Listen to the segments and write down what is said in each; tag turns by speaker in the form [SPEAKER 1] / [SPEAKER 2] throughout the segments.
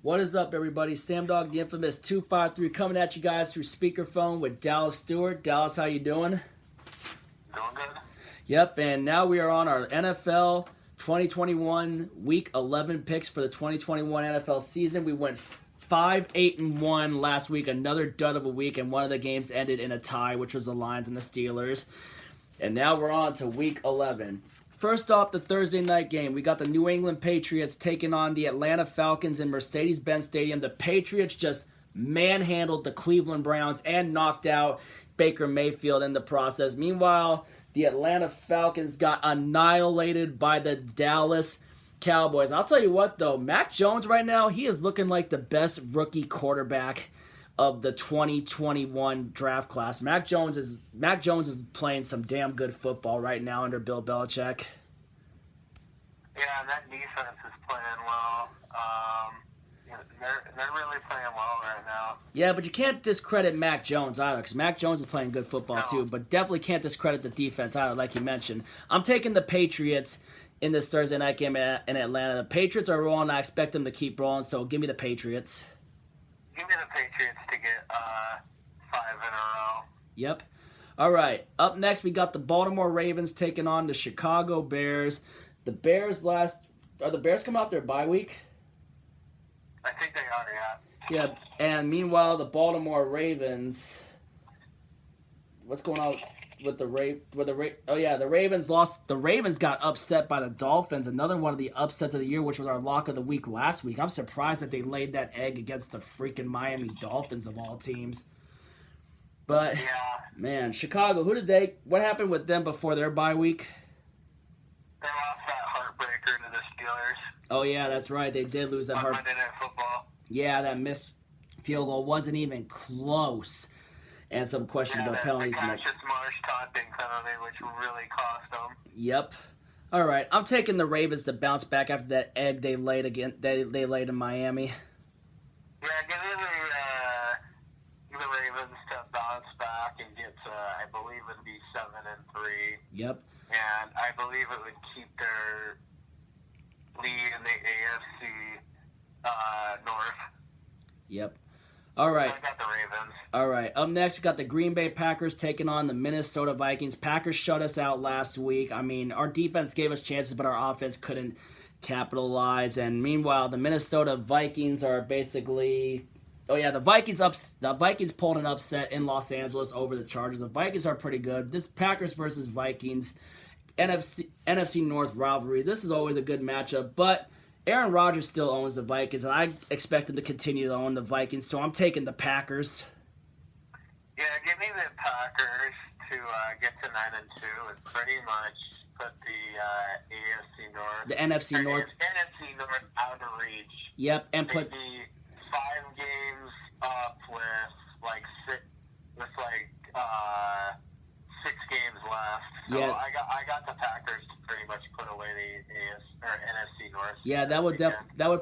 [SPEAKER 1] What is up, everybody? Sam Dog, the infamous 253, coming at you guys through speakerphone with Dallas Stewart. Dallas, how you doing?
[SPEAKER 2] Doing good.
[SPEAKER 1] Yep, and now we are on our NFL 2021 Week 11 picks for the 2021 NFL season. We went 5-8-1 last week, another dud of a week, and one of the games ended in a tie, which was the Lions and the Steelers. And now we're on to Week 11. First off, the Thursday night game. We got the New England Patriots taking on the Atlanta Falcons in Mercedes-Benz Stadium. The Patriots just manhandled the Cleveland Browns and knocked out Baker Mayfield in the process. Meanwhile, the Atlanta Falcons got annihilated by the Dallas Cowboys. I'll tell you what, though, Mac Jones right now, he is looking like the best rookie quarterback of the 2021 draft class. Mac Jones is playing some damn good football right now under Bill Belichick.
[SPEAKER 2] Yeah, and that defense is playing well. They're really playing well right now.
[SPEAKER 1] Yeah, but you can't discredit Mac Jones either, because Mac Jones is playing good football too, but definitely can't discredit the defense either, like you mentioned. I'm taking the Patriots in this Thursday night game in Atlanta. The Patriots are rolling. I expect them to keep rolling, so give me the Patriots.
[SPEAKER 2] Give me the Patriots to get 5 in a row.
[SPEAKER 1] Yep. All right. Up next, we got the Baltimore Ravens taking on the Chicago Bears. The Bears are the Bears coming off their bye week?
[SPEAKER 2] I think they are, yeah.
[SPEAKER 1] Yeah. And meanwhile, the Baltimore Ravens. What's going on with the Ravens lost. The Ravens got upset by the Dolphins. Another one of the upsets of the year, which was our lock of the week last week. I'm surprised that they laid that egg against the freaking Miami Dolphins of all teams. But
[SPEAKER 2] Yeah.
[SPEAKER 1] man, Chicago, what happened with them before their bye week?
[SPEAKER 2] They lost that heartbreaker to the Steelers
[SPEAKER 1] Oh yeah, that's right. They did lose that
[SPEAKER 2] on
[SPEAKER 1] hard.
[SPEAKER 2] Monday Night Football.
[SPEAKER 1] Yeah, that missed field goal wasn't even close. And some questionable penalties.
[SPEAKER 2] The Cassius Marsh taunting penalty, which really cost them.
[SPEAKER 1] Yep. All right, I'm taking the Ravens to bounce back after that egg they laid again. They laid in Miami.
[SPEAKER 2] Yeah, give me the Ravens to bounce back and get to, I believe it'd be 7-3.
[SPEAKER 1] Yep.
[SPEAKER 2] And I believe it would keep their lead in the AFC North.
[SPEAKER 1] Yep. All right.
[SPEAKER 2] I got the Ravens.
[SPEAKER 1] All right. Up next, we got the Green Bay Packers taking on the Minnesota Vikings. Packers shut us out last week. I mean, our defense gave us chances, but our offense couldn't capitalize. And meanwhile, the Minnesota Vikings are basically. Oh yeah, the Vikings pulled an upset in Los Angeles over the Chargers. The Vikings are pretty good. This Packers versus Vikings NFC North rivalry. This is always a good matchup, but Aaron Rodgers still owns the Vikings, and I expect him to continue to own the Vikings, so I'm taking the Packers.
[SPEAKER 2] Yeah, give me the Packers to get to 9-2 and pretty much put the AFC North,
[SPEAKER 1] The NFC North.
[SPEAKER 2] NFC North out of reach.
[SPEAKER 1] Yep, and put.
[SPEAKER 2] Maybe 5 games up with like 6 games left. So
[SPEAKER 1] Yeah.
[SPEAKER 2] I got the Packers to pretty much put away the NFC North.
[SPEAKER 1] Yeah, that would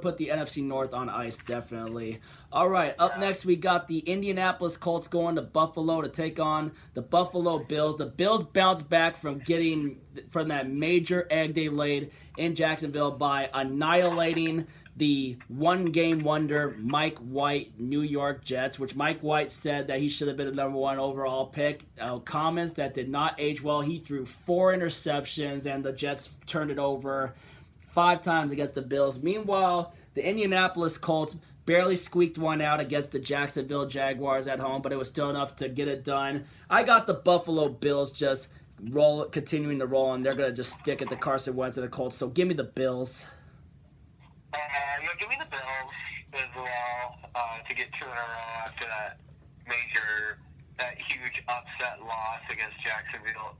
[SPEAKER 1] put the NFC North on ice, definitely. All right, up next we got the Indianapolis Colts going to Buffalo to take on the Buffalo Bills. The Bills bounced back from that major egg they laid in Jacksonville by annihilating the one-game wonder Mike White New York Jets, which Mike White said that he should have been the number 1 overall pick. Comments that did not age well. He threw 4 interceptions, and the Jets turned it over 5 times against the Bills. Meanwhile, the Indianapolis Colts barely squeaked one out against the Jacksonville Jaguars at home, but it was still enough to get it done. I got the Buffalo Bills just continuing to roll, and they're going to just stick at the Carson Wentz and the Colts. So give me the Bills.
[SPEAKER 2] Give me the Bills as well to get 2 in a row after that huge upset loss against Jacksonville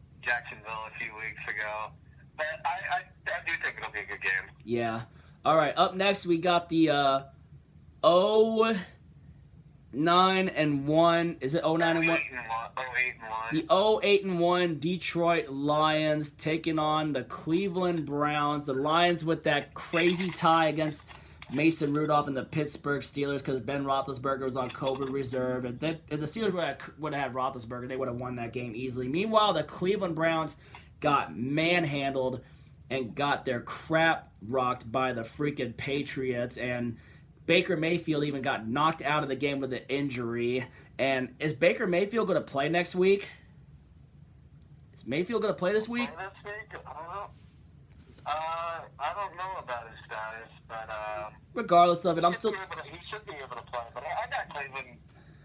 [SPEAKER 2] a few weeks ago. But I do think it'll be a good game.
[SPEAKER 1] Yeah. All right. Up next, we got the 0-9-1. Is it 0-9-1?
[SPEAKER 2] 0-8-1.
[SPEAKER 1] The 0-8-1 Detroit Lions taking on the Cleveland Browns. The Lions with that crazy tie against Mason Rudolph and the Pittsburgh Steelers because Ben Roethlisberger was on COVID reserve. If the Steelers would have had Roethlisberger, they would have won that game easily. Meanwhile, the Cleveland Browns got manhandled and got their crap rocked by the freaking Patriots. And Baker Mayfield even got knocked out of the game with an injury. And is Baker Mayfield going to play next week? Is Mayfield going to play this week?
[SPEAKER 2] This week? I don't know about his status, but
[SPEAKER 1] Regardless of it,
[SPEAKER 2] he should be able to play. But I got Cleveland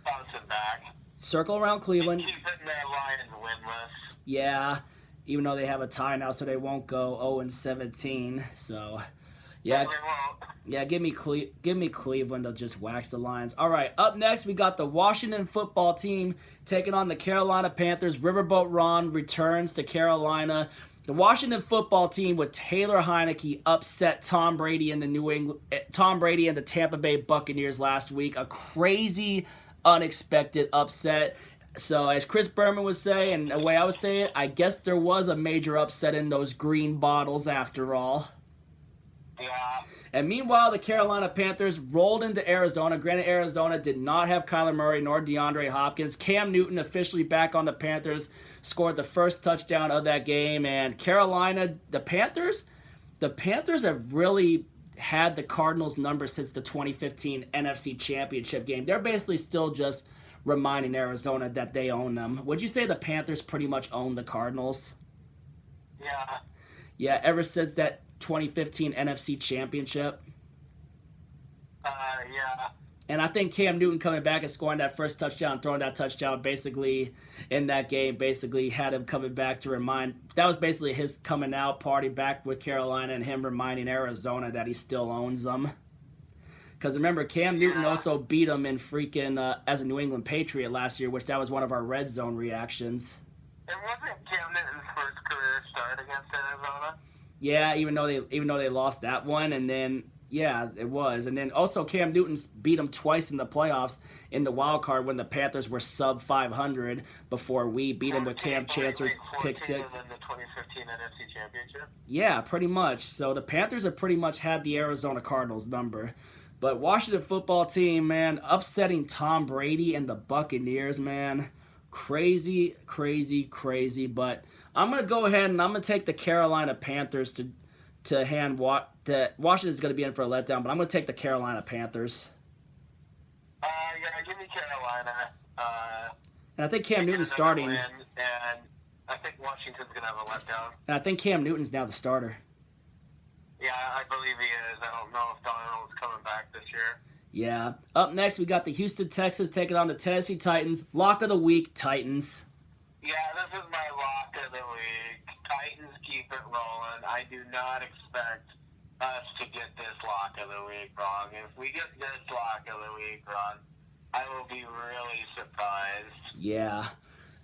[SPEAKER 2] bouncing back.
[SPEAKER 1] Circle around Cleveland.
[SPEAKER 2] He's in their Lions winless.
[SPEAKER 1] Yeah, even though they have a tie now, so they won't go 0-17. So, yeah. Yeah, give me Cleveland to just wax the Lions. All right, up next we got the Washington football team taking on the Carolina Panthers. Riverboat Ron returns to Carolina. The Washington football team with Taylor Heineke upset Tom Brady and the Tampa Bay Buccaneers last week. A crazy, unexpected upset. So as Chris Berman would say, and the way I would say it, I guess there was a major upset in those green bottles after all.
[SPEAKER 2] Yeah.
[SPEAKER 1] And meanwhile, the Carolina Panthers rolled into Arizona. Granted, Arizona did not have Kyler Murray nor DeAndre Hopkins. Cam Newton officially back on the Panthers, scored the first touchdown of that game. And Carolina, the Panthers have really had the Cardinals' number since the 2015 NFC Championship game. They're basically still just reminding Arizona that they own them. Would you say the Panthers pretty much own the Cardinals?
[SPEAKER 2] Yeah.
[SPEAKER 1] Yeah, ever since that 2015 NFC Championship.
[SPEAKER 2] Yeah.
[SPEAKER 1] And I think Cam Newton coming back and scoring that first touchdown, throwing that touchdown basically in that game, basically had him coming back to remind, that was basically his coming out party back with Carolina and him reminding Arizona that he still owns them. Because remember, Cam Newton also beat him in freaking, as a New England Patriot last year, which that was one of our red zone reactions.
[SPEAKER 2] It wasn't Cam Newton's first career start against Arizona.
[SPEAKER 1] Yeah, even though they lost that one, and then yeah, it was, and then also Cam Newton beat them twice in the playoffs in the wild card when the Panthers were sub 500 before we beat them with Cam Chancellor's pick six.
[SPEAKER 2] In the 2015 NFC Championship.
[SPEAKER 1] Yeah, pretty much. So the Panthers have pretty much had the Arizona Cardinals number, but Washington football team, man, upsetting Tom Brady and the Buccaneers, man, crazy, crazy, crazy, but. I'm going to go ahead and I'm going to take the Carolina Panthers to hand Washington's going to be in for a letdown, but I'm going to take the Carolina Panthers.
[SPEAKER 2] Yeah, give me Carolina.
[SPEAKER 1] And I think Cam Newton's starting.
[SPEAKER 2] And I think Washington's going to have a letdown.
[SPEAKER 1] And I think Cam Newton's now the starter.
[SPEAKER 2] Yeah, I believe he is. I don't know if Darnold's coming back this year.
[SPEAKER 1] Yeah. Up next, we got the Houston Texans taking on the Tennessee Titans. Lock of the week, Titans.
[SPEAKER 2] Yeah, this is my lock of the week. Titans keep it rolling. I do not expect us to get this lock of the week wrong. If we get this lock of the week wrong, I will be really surprised.
[SPEAKER 1] Yeah.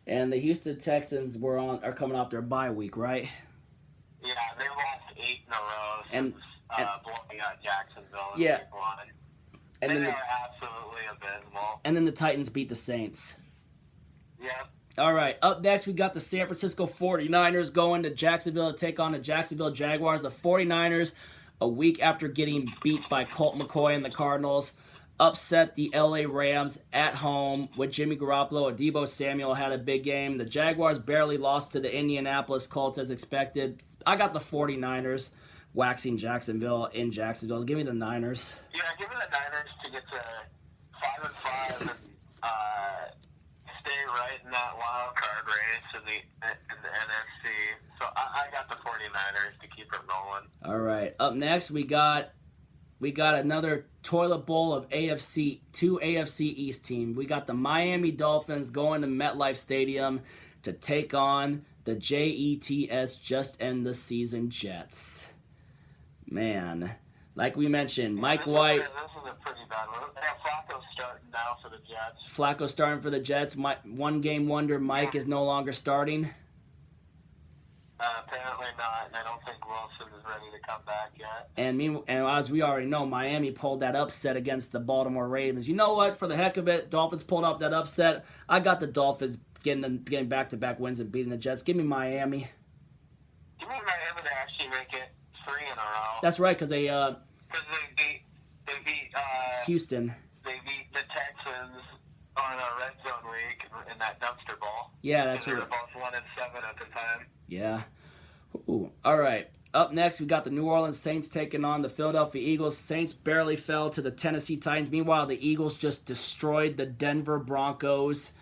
[SPEAKER 1] And the Houston Texans are coming off their bye week, right?
[SPEAKER 2] Yeah, they lost 8 in a row since blowing out Jacksonville in week 1. And they are absolutely abysmal.
[SPEAKER 1] And then the Titans beat the Saints.
[SPEAKER 2] Yep.
[SPEAKER 1] All right, up next, we got the San Francisco 49ers going to Jacksonville to take on the Jacksonville Jaguars. The 49ers, a week after getting beat by Colt McCoy and the Cardinals, upset the LA Rams at home with Jimmy Garoppolo. Deebo Samuel had a big game. The Jaguars barely lost to the Indianapolis Colts as expected. I got the 49ers waxing Jacksonville in Jacksonville. Give me the Niners.
[SPEAKER 2] Yeah, give me the Niners to get to 5-5 and stay right in that wild card race in the NFC. So I got the 49ers to keep it rolling.
[SPEAKER 1] All right. Up next, we got another toilet bowl of two AFC East teams. We got the Miami Dolphins going to MetLife Stadium to take on the JETS just end the season Jets. Man, like we mentioned, Mike White.
[SPEAKER 2] This is a pretty bad one. Flacco's starting now for the Jets.
[SPEAKER 1] Flacco starting for the Jets. One game wonder Mike is no longer starting.
[SPEAKER 2] Apparently not, and I don't think Wilson is ready to come back yet.
[SPEAKER 1] And as we already know, Miami pulled that upset against the Baltimore Ravens. You know what? For the heck of it, Dolphins pulled off that upset. I got the Dolphins getting back-to-back wins and beating the Jets. Give me Miami.
[SPEAKER 2] Give me Miami to actually make it 3 in a row.
[SPEAKER 1] That's right, because they
[SPEAKER 2] beat
[SPEAKER 1] Houston.
[SPEAKER 2] They beat the Texans on a red zone week in that dumpster ball.
[SPEAKER 1] Yeah, that's
[SPEAKER 2] right. They
[SPEAKER 1] right.
[SPEAKER 2] were both 1-7 at the time.
[SPEAKER 1] Yeah. Ooh. All right. Up next, we got the New Orleans Saints taking on the Philadelphia Eagles. Saints barely fell to the Tennessee Titans. Meanwhile, the Eagles just destroyed the Denver Broncos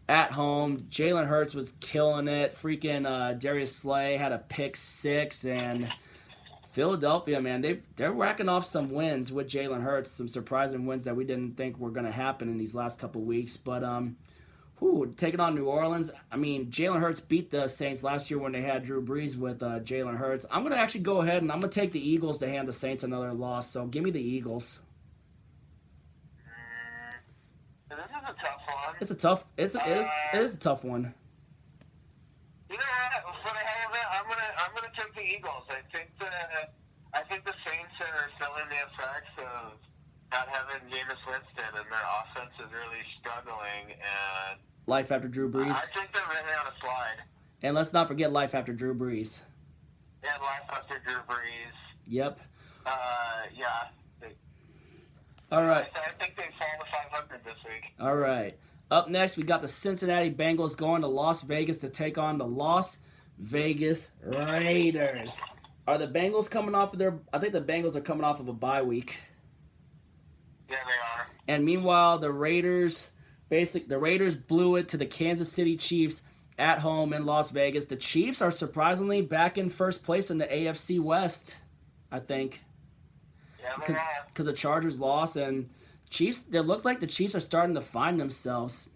[SPEAKER 1] at home. Jalen Hurts was killing it. Freaking Darius Slay had a pick six, and Philadelphia, man, they're racking off some wins with Jalen Hurts, some surprising wins that we didn't think were going to happen in these last couple weeks. But taking on New Orleans. I mean, Jalen Hurts beat the Saints last year when they had Drew Brees with Jalen Hurts. I'm going to actually go ahead and I'm going to take the Eagles to hand the Saints another loss. So give me the Eagles.
[SPEAKER 2] This is a tough one.
[SPEAKER 1] It's a tough. It is a tough one.
[SPEAKER 2] You know what? For the hell of it, I'm gonna take the Eagles. I think the Saints are feeling the effects of not having Jameis Winston, and their offense is really struggling. And
[SPEAKER 1] Life after Drew Brees.
[SPEAKER 2] I think they're really on a slide.
[SPEAKER 1] And let's not forget life after Drew Brees.
[SPEAKER 2] Yeah, life after Drew Brees.
[SPEAKER 1] Yep.
[SPEAKER 2] Yeah.
[SPEAKER 1] All right.
[SPEAKER 2] I think they fall to 500 this week.
[SPEAKER 1] All right. Up next, we got the Cincinnati Bengals going to Las Vegas to take on the Las Vegas Raiders. Are the Bengals coming off of their... I think the Bengals are coming off of a bye week.
[SPEAKER 2] Yeah, they are.
[SPEAKER 1] And meanwhile, the Raiders blew it to the Kansas City Chiefs at home in Las Vegas. The Chiefs are surprisingly back in first place in the AFC West, I think.
[SPEAKER 2] Yeah, they are.
[SPEAKER 1] Because the Chargers lost, and Chiefs, they look like the Chiefs are starting to find themselves,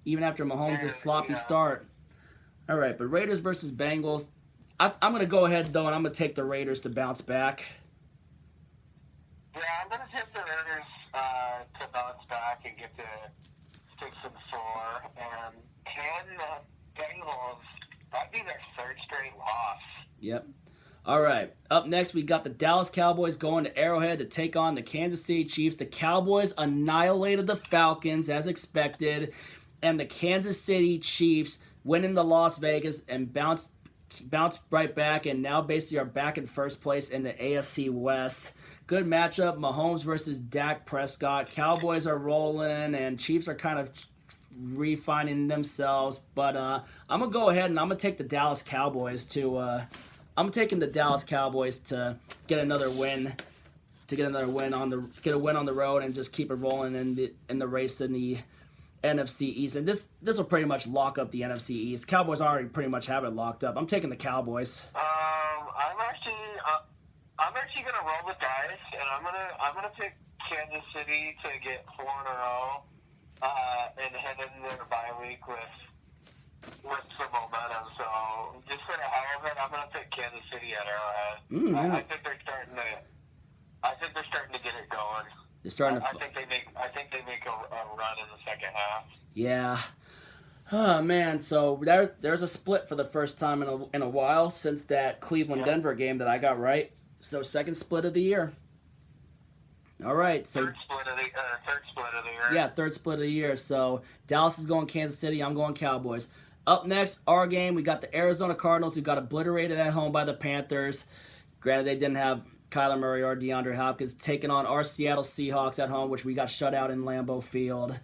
[SPEAKER 1] even after Mahomes' sloppy start. All right, but Raiders versus Bengals. I'm going to go ahead, though, and I'm going to take the Raiders to bounce back.
[SPEAKER 2] Yeah, I'm going to take the Raiders to bounce back and get to 6-4. And can the Bengals, that'd be their third straight loss.
[SPEAKER 1] Yep. All right. Up next, we got the Dallas Cowboys going to Arrowhead to take on the Kansas City Chiefs. The Cowboys annihilated the Falcons as expected, and the Kansas City Chiefs went into Las Vegas and bounced right back, and now basically are back in first place in the AFC West. Good matchup, Mahomes versus Dak Prescott. Cowboys are rolling, and Chiefs are kind of refining themselves. But I'm gonna go ahead and I'm gonna take the Dallas Cowboys to. I'm taking the Dallas Cowboys to get another win, get a win on the road and just keep it rolling in the race in the NFC East. And this will pretty much lock up the NFC East. Cowboys already pretty much have it locked up. I'm taking the Cowboys.
[SPEAKER 2] I'm actually gonna roll the dice, and I'm gonna pick Kansas City to get 4 in a row, and head into their bye week with some momentum. So just for the hell of it, I'm gonna pick Kansas City at Arrowhead. I think they're starting to get it going.
[SPEAKER 1] They're starting to.
[SPEAKER 2] I think they make a run in the second half.
[SPEAKER 1] Yeah. Oh man, so there's a split for the first time in a while since that Cleveland-Denver game that I got right. So second split of the year. All right, so
[SPEAKER 2] third split of the year.
[SPEAKER 1] Yeah, third split of the year. So Dallas is going Kansas City. I'm going Cowboys. Up next, our game, we got the Arizona Cardinals who got obliterated at home by the Panthers. Granted, they didn't have Kyler Murray or DeAndre Hopkins, taking on our Seattle Seahawks at home, which we got shut out in Lambeau Field.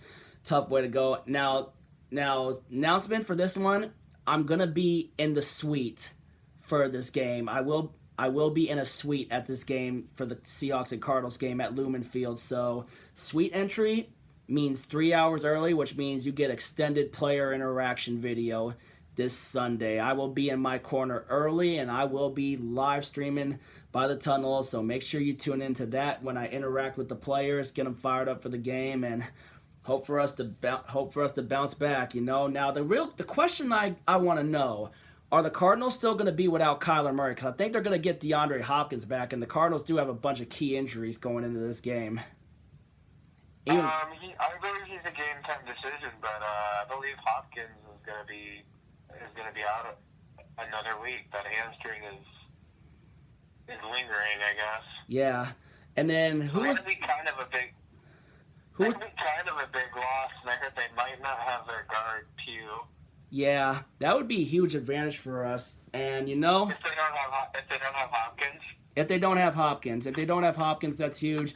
[SPEAKER 1] Tough way to go. Now, announcement for this one, I'm going to be in the suite for this game. I will be in a suite at this game for the Seahawks and Cardinals game at Lumen Field. So, suite entry means 3 hours early, which means you get extended player interaction video this Sunday. I will be in my corner early, and I will be live streaming by the tunnel, so make sure you tune into that when I interact with the players, get them fired up for the game, and hope for us to bounce back. You know, now the question I want to know: are the Cardinals still going to be without Kyler Murray? Because I think they're going to get DeAndre Hopkins back, and the Cardinals do have a bunch of key injuries going into this game.
[SPEAKER 2] I believe he's a game time decision, but I believe Hopkins is going to be out another week. That hamstring is lingering, I guess.
[SPEAKER 1] Yeah, and then
[SPEAKER 2] That'd be kind of a big loss. And I heard they might not have their guard Pugh.
[SPEAKER 1] Yeah, that would be a huge advantage for us. And you know,
[SPEAKER 2] if they don't have Hopkins,
[SPEAKER 1] that's huge.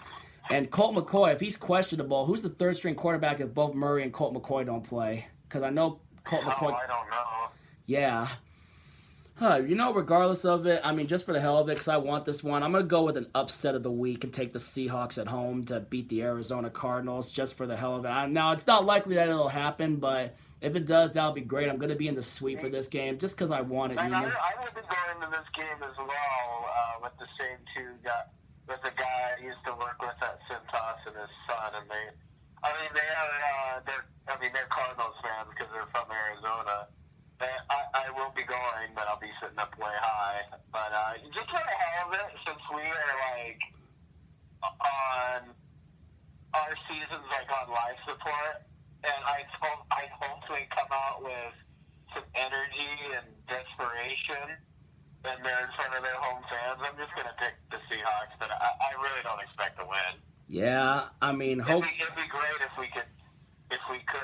[SPEAKER 1] And Colt McCoy, if he's questionable, who's the third string quarterback if both Murray and Colt McCoy don't play? Because I know Colt McCoy.
[SPEAKER 2] I don't know.
[SPEAKER 1] Yeah. Regardless of it, I mean, just for the hell of it, because I want this one, I'm going to go with an upset of the week and take the Seahawks at home to beat the Arizona Cardinals just for the hell of it. Now, it's not likely that it'll happen, but if it does, that'll be great. I'm going to be in the suite for this game just because I want it.
[SPEAKER 2] And I will be going to this game as well with the same two guys. With a guy I used to work with at Cintas and his son, and they're Cardinals fans because they're from Arizona. I will be going, but I'll be sitting up way high. But just for the hell of it, since we are on our season's on life support, and I hopefully come out with some energy and desperation, and they're in front of their home fans, I'm just gonna pick the Seahawks. But I really don't expect to win.
[SPEAKER 1] Yeah, I mean,
[SPEAKER 2] it'd be great if we could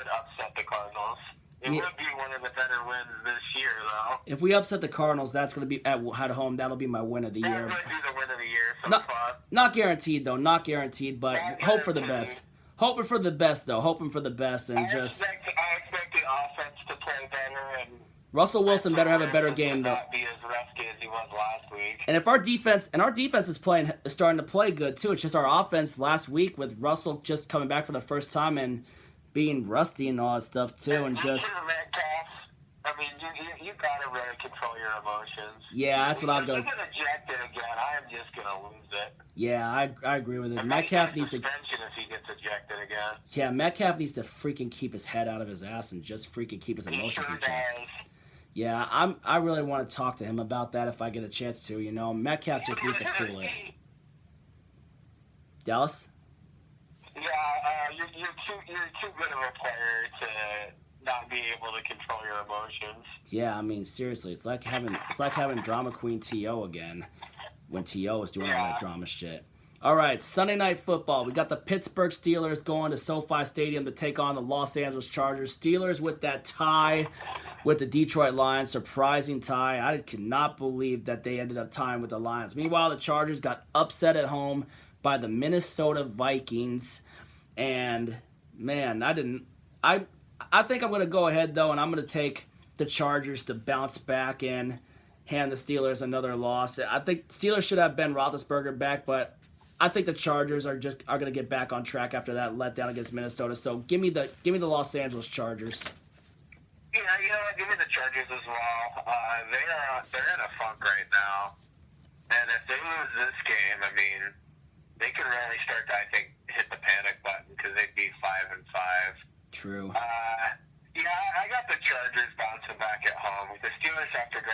[SPEAKER 2] upset the Cardinals. It would be one of the better wins this year, though.
[SPEAKER 1] If we upset the Cardinals, that's going to be at home. That'll be my win of the year.
[SPEAKER 2] That would be the win of the year so far.
[SPEAKER 1] Not guaranteed, though. Not guaranteed, but hope for the best. Hoping for the best, though. Hoping for the best, and
[SPEAKER 2] I expect the offense to play better, and
[SPEAKER 1] Russell Wilson better have a better game, though.
[SPEAKER 2] Not be as rusty as he was last week.
[SPEAKER 1] And if our defense is starting to play good too. It's just our offense last week with Russell just coming back for the first time and being rusty and all that stuff too, and just.
[SPEAKER 2] I mean, you gotta really control your emotions.
[SPEAKER 1] Yeah, that's what I'm going.
[SPEAKER 2] If he gets ejected again, I am just gonna lose it.
[SPEAKER 1] Yeah, I agree with it. Metcalf needs to.
[SPEAKER 2] Suspension if he gets ejected again.
[SPEAKER 1] Yeah, Metcalf needs to freaking keep his head out of his ass and just freaking keep his emotions in check. Yeah, I really want to talk to him about that if I get a chance to. Metcalf just needs to cool it. Dallas?
[SPEAKER 2] Yeah, you're too good of a player to not be able to control your emotions.
[SPEAKER 1] Yeah, I mean seriously, it's like having drama queen T.O. again when T.O. was doing all that drama shit. All right, Sunday Night Football. We got the Pittsburgh Steelers going to SoFi Stadium to take on the Los Angeles Chargers. Steelers with that tie with the Detroit Lions. Surprising tie. I cannot believe that they ended up tying with the Lions. Meanwhile, the Chargers got upset at home by the Minnesota Vikings. And, man, I think I'm going to go ahead, though, and I'm going to take the Chargers to bounce back and hand the Steelers another loss. I think Steelers should have Ben Roethlisberger back, but I think the Chargers are going to get back on track after that letdown against Minnesota. So give me the Los Angeles Chargers.
[SPEAKER 2] Yeah, give me the Chargers as well. They're in a funk right now, and if they lose this game, I mean, they can really start to, I think, hit the panic button because they'd be 5-5.
[SPEAKER 1] True.
[SPEAKER 2] I got the Chargers bouncing back at home. The Steelers have to go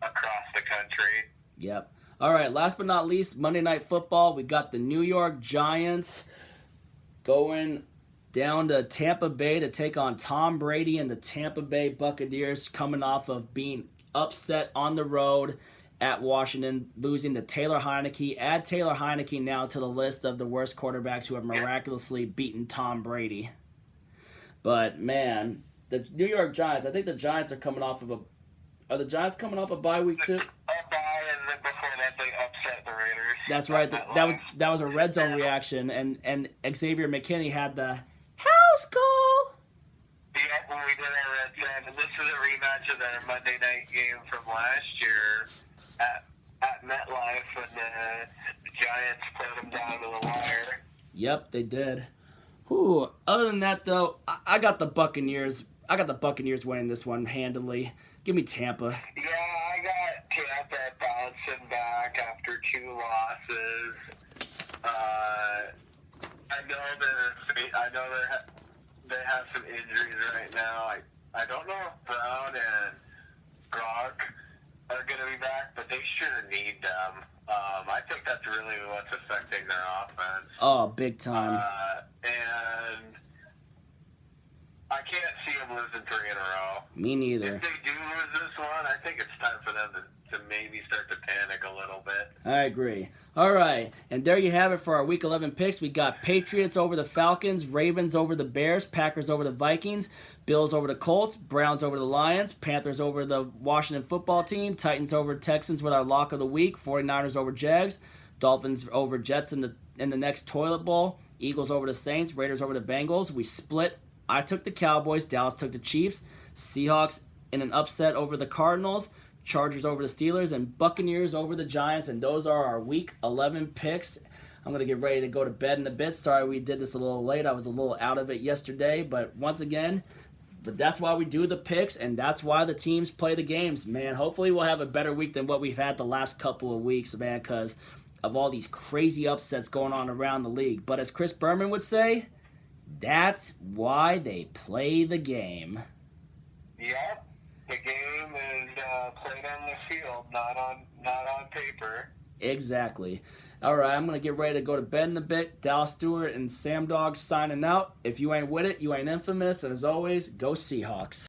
[SPEAKER 2] across the country.
[SPEAKER 1] Yep. All right, last but not least, Monday Night Football. We got the New York Giants going down to Tampa Bay to take on Tom Brady and the Tampa Bay Buccaneers, coming off of being upset on the road at Washington, losing to Taylor Heineke. Add Taylor Heineke now to the list of the worst quarterbacks who have miraculously beaten Tom Brady. But, man, the New York Giants, I think the Giants are coming off of a... Are the Giants coming off a bye week too?
[SPEAKER 2] A bye, and then before that they upset the Raiders.
[SPEAKER 1] That's right. That was a red zone reaction, and Xavier McKinney had the house call.
[SPEAKER 2] Yeah, when we did our red zone, and this is a rematch of their Monday night game from last year at MetLife when the Giants played them down to the wire.
[SPEAKER 1] Yep, they did. Whew. Other than that, though, I got the Buccaneers. I got the Buccaneers winning this one handily. Give me Tampa.
[SPEAKER 2] Yeah, I got Tampa bouncing back after 2 losses. I know they have some injuries right now. I don't know if Brown and Gronk are going to be back, but they sure need them. I think that's really what's affecting their offense.
[SPEAKER 1] Oh, big time.
[SPEAKER 2] And I can't see them losing 3 in a row.
[SPEAKER 1] Me neither.
[SPEAKER 2] If they do lose this one, I think it's time for them to maybe start to panic a little bit.
[SPEAKER 1] I agree. All right, and there you have it for our Week 11 picks. We got Patriots over the Falcons, Ravens over the Bears, Packers over the Vikings, Bills over the Colts, Browns over the Lions, Panthers over the Washington football team, Titans over Texans with our lock of the week, 49ers over Jags, Dolphins over Jets in the next toilet bowl, Eagles over the Saints, Raiders over the Bengals. We split. I took the Cowboys, Dallas took the Chiefs, Seahawks in an upset over the Cardinals, Chargers over the Steelers, and Buccaneers over the Giants, and those are our Week 11 picks. I'm going to get ready to go to bed in a bit. Sorry we did this a little late. I was a little out of it yesterday, but once again, that's why we do the picks, and that's why the teams play the games, man. Hopefully we'll have a better week than what we've had the last couple of weeks, man, because of all these crazy upsets going on around the league. But as Chris Berman would say, that's why they play the game.
[SPEAKER 2] Yep. The game is played on the field, not on paper.
[SPEAKER 1] Exactly. All right, I'm going to get ready to go to bed in a bit. Dallas Stewart and Sam Dog signing out. If you ain't with it, you ain't infamous. And as always, go Seahawks.